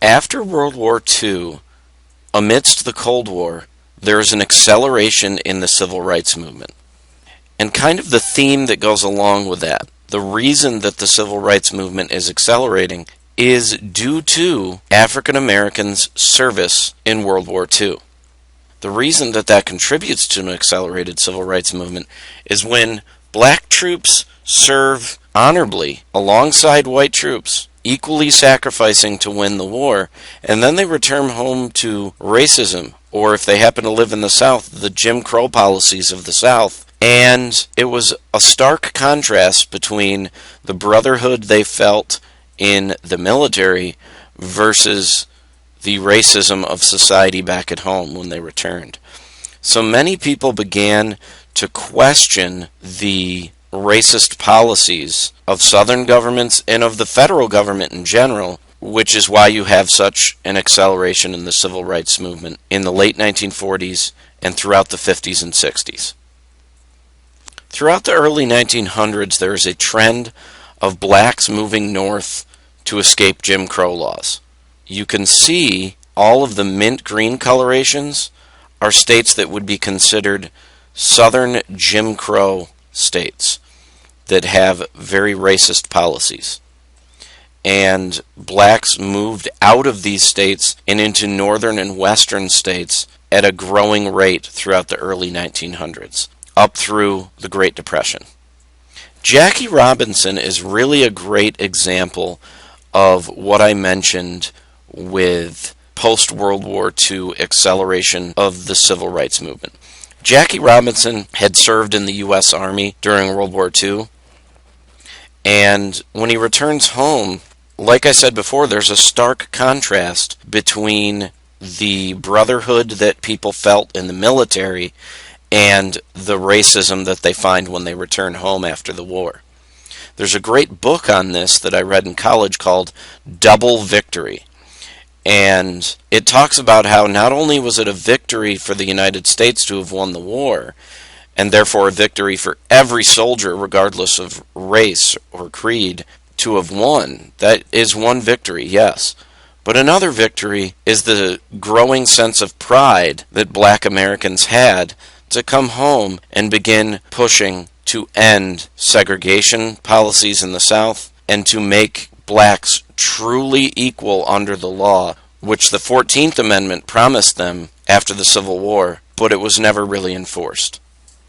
After World War II, amidst the Cold War, there is an acceleration in the civil rights movement. And kind of the theme that goes along with that, the reason that the civil rights movement is accelerating is due to African Americans' service in World War II. The reason that that contributes to an accelerated civil rights movement is when black troops serve honorably alongside white troops, equally sacrificing to win the war, and then they return home to racism, or if they happen to live in the South, the Jim Crow policies of the South. And it was a stark contrast between the brotherhood they felt in the military versus the racism of society back at home when they returned. So many people began to question the racist policies of Southern governments and of the federal government in general, which is why you have such an acceleration in the civil rights movement in the late 1940s and throughout the 50s and 60s. Throughout the early 1900s, there is a trend of blacks moving north to escape Jim Crow laws. You can see all of the mint green colorations are states that would be considered Southern Jim Crow states that have very racist policies. And blacks moved out of these states and into northern and western states at a growing rate throughout the early 1900s, up through the Great Depression. Jackie Robinson is really a great example of what I mentioned with post-World War II acceleration of the civil rights movement. Jackie Robinson had served in the U.S. Army during World War II, and when he returns home, like I said before, there's a stark contrast between the brotherhood that people felt in the military and the racism that they find when they return home after the war. There's a great book on this that I read in college called Double Victory. And it talks about how not only was it a victory for the United States to have won the war, and therefore a victory for every soldier, regardless of race or creed, to have won. That is one victory, yes. But another victory is the growing sense of pride that black Americans had to come home and begin pushing to end segregation policies in the South and to make blacks truly equal under the law, which the 14th Amendment promised them after the Civil War, but it was never really enforced.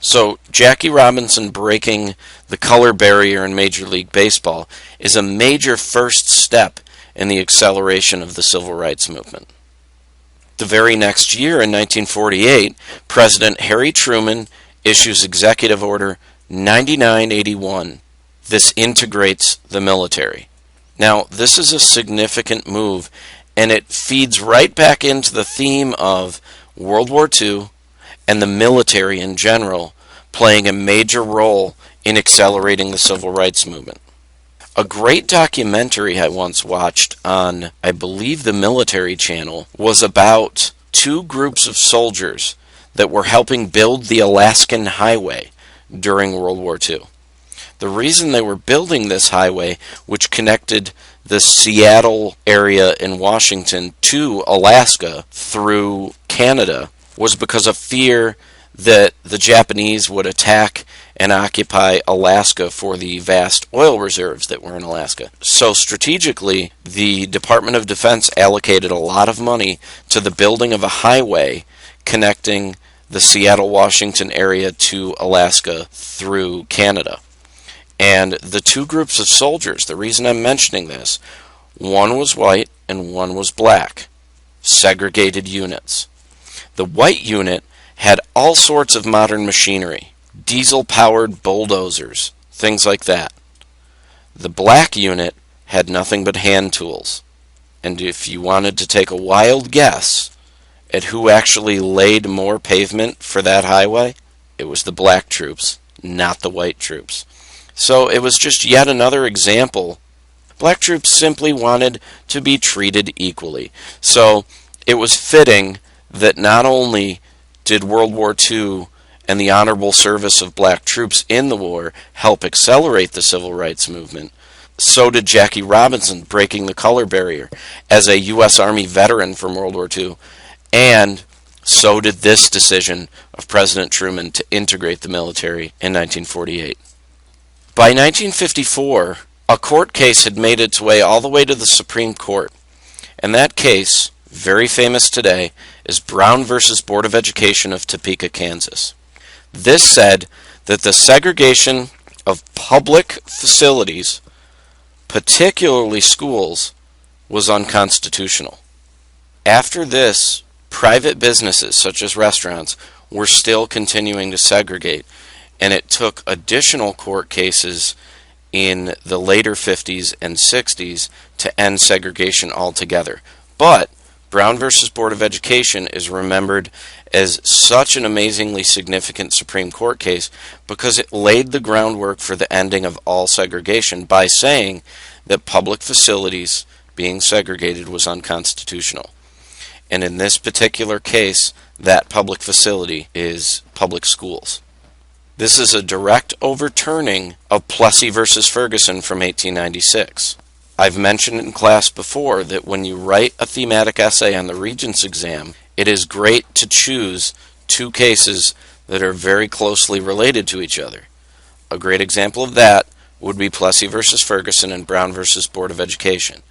So Jackie Robinson breaking the color barrier in Major League Baseball is a major first step in the acceleration of the civil rights movement. The very next year, in 1948, President Harry Truman issues Executive Order 9981. This integrates the military. Now, this is a significant move, and it feeds right back into the theme of World War II and the military in general playing a major role in accelerating the civil rights movement. A great documentary I once watched on, I believe, the Military Channel was about two groups of soldiers that were helping build the Alaskan Highway during World War II. The reason they were building this highway, which connected the Seattle area in Washington to Alaska through Canada, was because of fear that the Japanese would attack and occupy Alaska for the vast oil reserves that were in Alaska. So strategically, the Department of Defense allocated a lot of money to the building of a highway connecting the Seattle, Washington area to Alaska through Canada. And the two groups of soldiers, the reason I'm mentioning this, one was white and one was black, segregated units. The white unit had all sorts of modern machinery, diesel-powered bulldozers, things like that. The black unit had nothing but hand tools. And if you wanted to take a wild guess at who actually laid more pavement for that highway, it was the black troops, not the white troops. So it was just yet another example. Black troops simply wanted to be treated equally. So it was fitting that not only did World War II and the honorable service of black troops in the war help accelerate the civil rights movement, so did Jackie Robinson, breaking the color barrier as a U.S. Army veteran from World War II. And so did this decision of President Truman to integrate the military in 1948. By 1954, a court case had made its way all the way to the Supreme Court. And that case, very famous today, is Brown versus Board of Education of Topeka, Kansas. This said that the segregation of public facilities, particularly schools, was unconstitutional. After this, private businesses, such as restaurants, were still continuing to segregate, and it took additional court cases in the later 50s and 60s to end segregation altogether. But Brown versus Board of Education is remembered as such an amazingly significant Supreme Court case because it laid the groundwork for the ending of all segregation by saying that public facilities being segregated was unconstitutional. And in this particular case, that public facility is public schools. This is a direct overturning of Plessy versus Ferguson from 1896. I've mentioned in class before that when you write a thematic essay on the Regents exam, it is great to choose two cases that are very closely related to each other. A great example of that would be Plessy versus Ferguson and Brown versus Board of Education,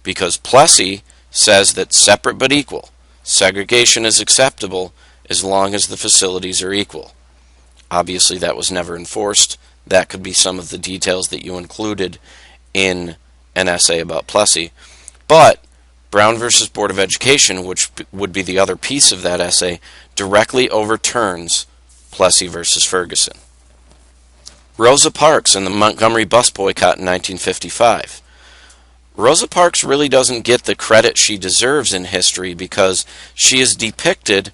because Plessy says that separate but equal, segregation is acceptable as long as the facilities are equal. Obviously, that was never enforced. That could be some of the details that you included in an essay about Plessy. But Brown versus Board of Education, which would be the other piece of that essay, directly overturns Plessy versus Ferguson. Rosa Parks and the Montgomery bus boycott in 1955. Rosa Parks really doesn't get the credit she deserves in history because she is depicted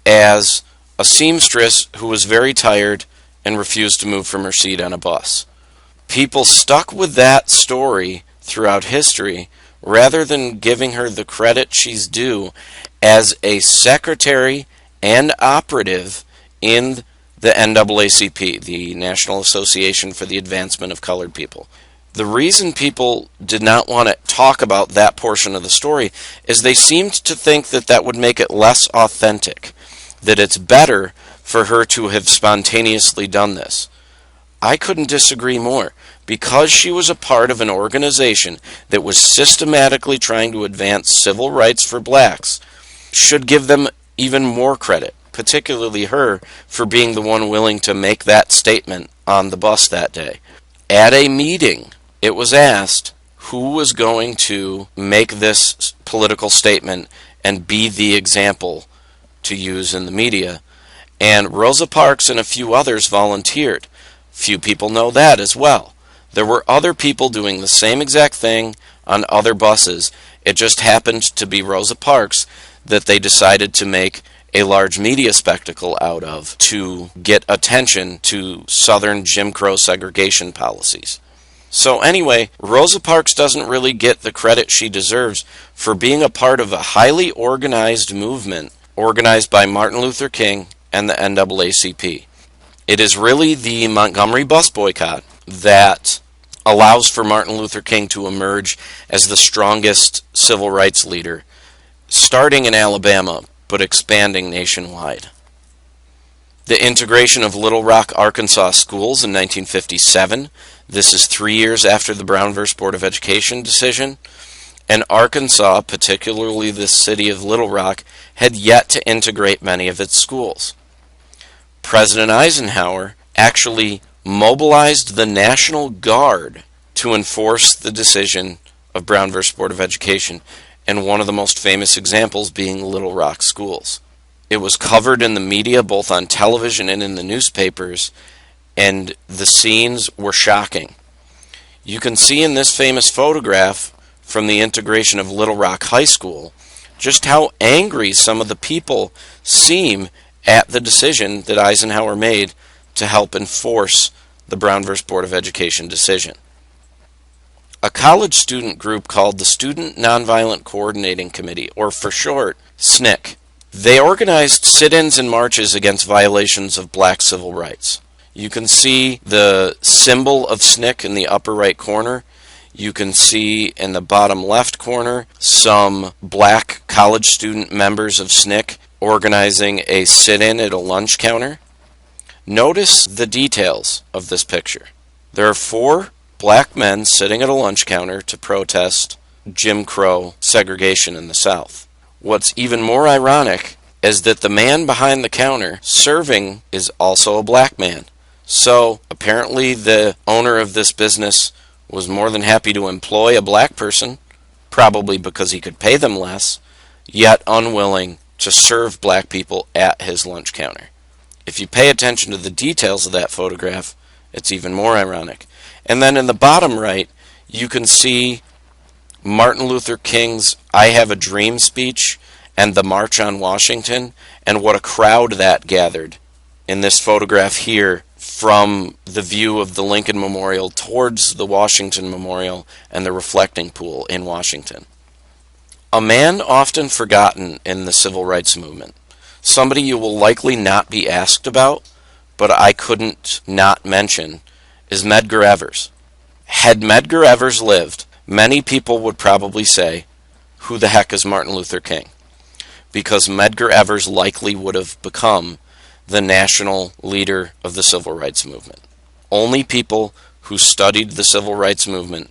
as a seamstress who was very tired and refused to move from her seat on a bus. People stuck with that story throughout history rather than giving her the credit she's due as a secretary and operative in the NAACP, the National Association for the Advancement of Colored People. The reason people did not want to talk about that portion of the story is they seemed to think that that would make it less authentic, that it's better for her to have spontaneously done this. I couldn't disagree more. Because she was a part of an organization that was systematically trying to advance civil rights for blacks, should give them even more credit, particularly her for being the one willing to make that statement on the bus that day. At a meeting, it was asked who was going to make this political statement and be the example to use in the media, and Rosa Parks and a few others volunteered. Few people know that as well. There were other people doing the same exact thing on other buses. It just happened to be Rosa Parks that they decided to make a large media spectacle out of to get attention to Southern Jim Crow segregation policies. So anyway, Rosa Parks doesn't really get the credit she deserves for being a part of a highly organized movement organized by Martin Luther King and the NAACP. It is really the Montgomery bus boycott that allows for Martin Luther King to emerge as the strongest civil rights leader, starting in Alabama, but expanding nationwide. The integration of Little Rock, Arkansas schools in 1957. This is 3 years after the Brown versus Board of Education decision. And Arkansas, particularly the city of Little Rock, had yet to integrate many of its schools. President Eisenhower actually mobilized the National Guard to enforce the decision of Brown versus Board of Education, and one of the most famous examples being Little Rock schools. It was covered in the media, both on television and in the newspapers, and the scenes were shocking. You can see in this famous photograph from the integration of Little Rock High School just how angry some of the people seem at the decision that Eisenhower made to help enforce the Brown versus Board of Education decision. A college student group called the Student Nonviolent Coordinating Committee, or for short, SNCC. They organized sit-ins and marches against violations of black civil rights. You can see the symbol of SNCC in the upper right corner. You can see in the bottom left corner some black college student members of SNCC organizing a sit-in at a lunch counter. Notice the details of this picture. There are 4 black men sitting at a lunch counter to protest Jim Crow segregation in the South. What's even more ironic is that the man behind the counter serving is also a black man. So apparently the owner of this business was more than happy to employ a black person, probably because he could pay them less, yet unwilling to serve black people at his lunch counter. If you pay attention to the details of that photograph, it's even more ironic. And then in the bottom right, you can see Martin Luther King's I Have a Dream speech and the March on Washington, and what a crowd that gathered in this photograph here from the view of the Lincoln Memorial towards the Washington Memorial and the reflecting pool in Washington. A man often forgotten in the civil rights movement, somebody you will likely not be asked about, but I couldn't not mention, is Medgar Evers. Had Medgar Evers lived, many people would probably say, who the heck is Martin Luther King? Because Medgar Evers likely would have become the national leader of the civil rights movement. Only people who studied the civil rights movement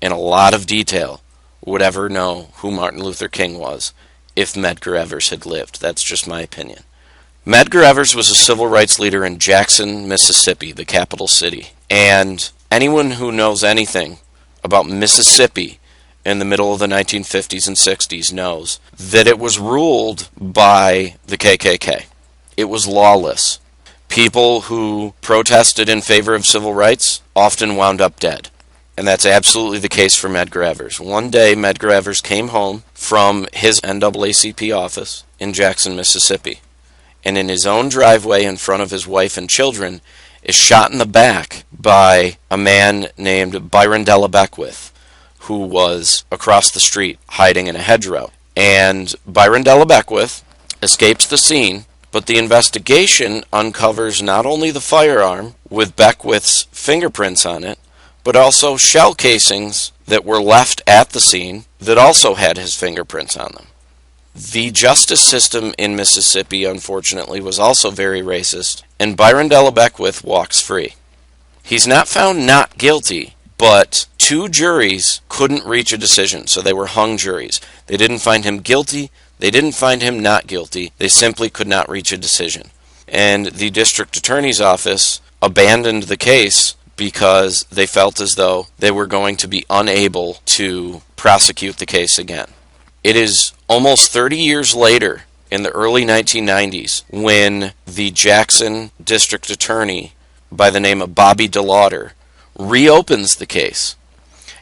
in a lot of detail would ever know who Martin Luther King was if Medgar Evers had lived. That's just my opinion. Medgar Evers was a civil rights leader in Jackson, Mississippi, the capital city. And anyone who knows anything about Mississippi in the middle of the 1950s and 60s knows that it was ruled by the KKK. It was lawless. People who protested in favor of civil rights often wound up dead. And that's absolutely the case for Medgar Evers. One day, Medgar Evers came home from his NAACP office in Jackson, Mississippi. And in his own driveway in front of his wife and children is shot in the back by a man named Byron Della Beckwith, who was across the street hiding in a hedgerow. And Byron Della Beckwith escapes the scene, but the investigation uncovers not only the firearm with Beckwith's fingerprints on it, but also shell casings that were left at the scene that also had his fingerprints on them. The justice system in Mississippi, unfortunately, was also very racist, and Byron Della Beckwith walks free. He's not found not guilty, but 2 juries couldn't reach a decision, so they were hung juries. They didn't find him guilty, they didn't find him not guilty, they simply could not reach a decision. And the district attorney's office abandoned the case because they felt as though they were going to be unable to prosecute the case again. It is almost 30 years later, in the early 1990s, when the Jackson district attorney by the name of Bobby DeLauder reopens the case,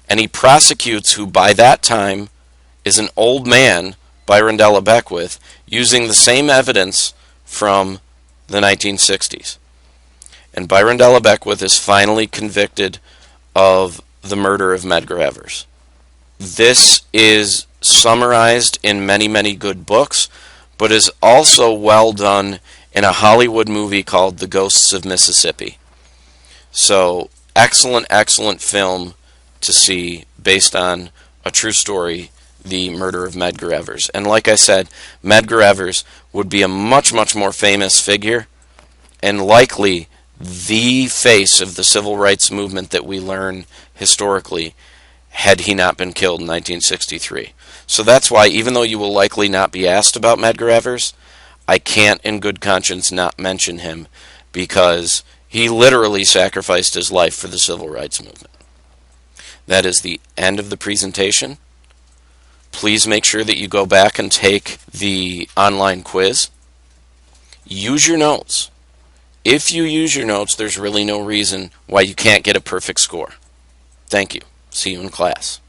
and he prosecutes who by that time is an old man, Byron Della Beckwith, using the same evidence from the 1960s. And Byron Della Beckwith is finally convicted of the murder of Medgar Evers. This is summarized in many, many good books, but is also well done in a Hollywood movie called The Ghosts of Mississippi. So, excellent, excellent film to see based on a true story, the murder of Medgar Evers. And like I said, Medgar Evers would be a much, much more famous figure and likely the face of the civil rights movement that we learn historically had he not been killed in 1963. So that's why, even though you will likely not be asked about Medgar Evers, I can't in good conscience not mention him because he literally sacrificed his life for the civil rights movement. That is the end of the presentation. Please make sure that you go back and take the online quiz. Use your notes. If you use your notes, there's really no reason why you can't get a perfect score. Thank you. See you in class.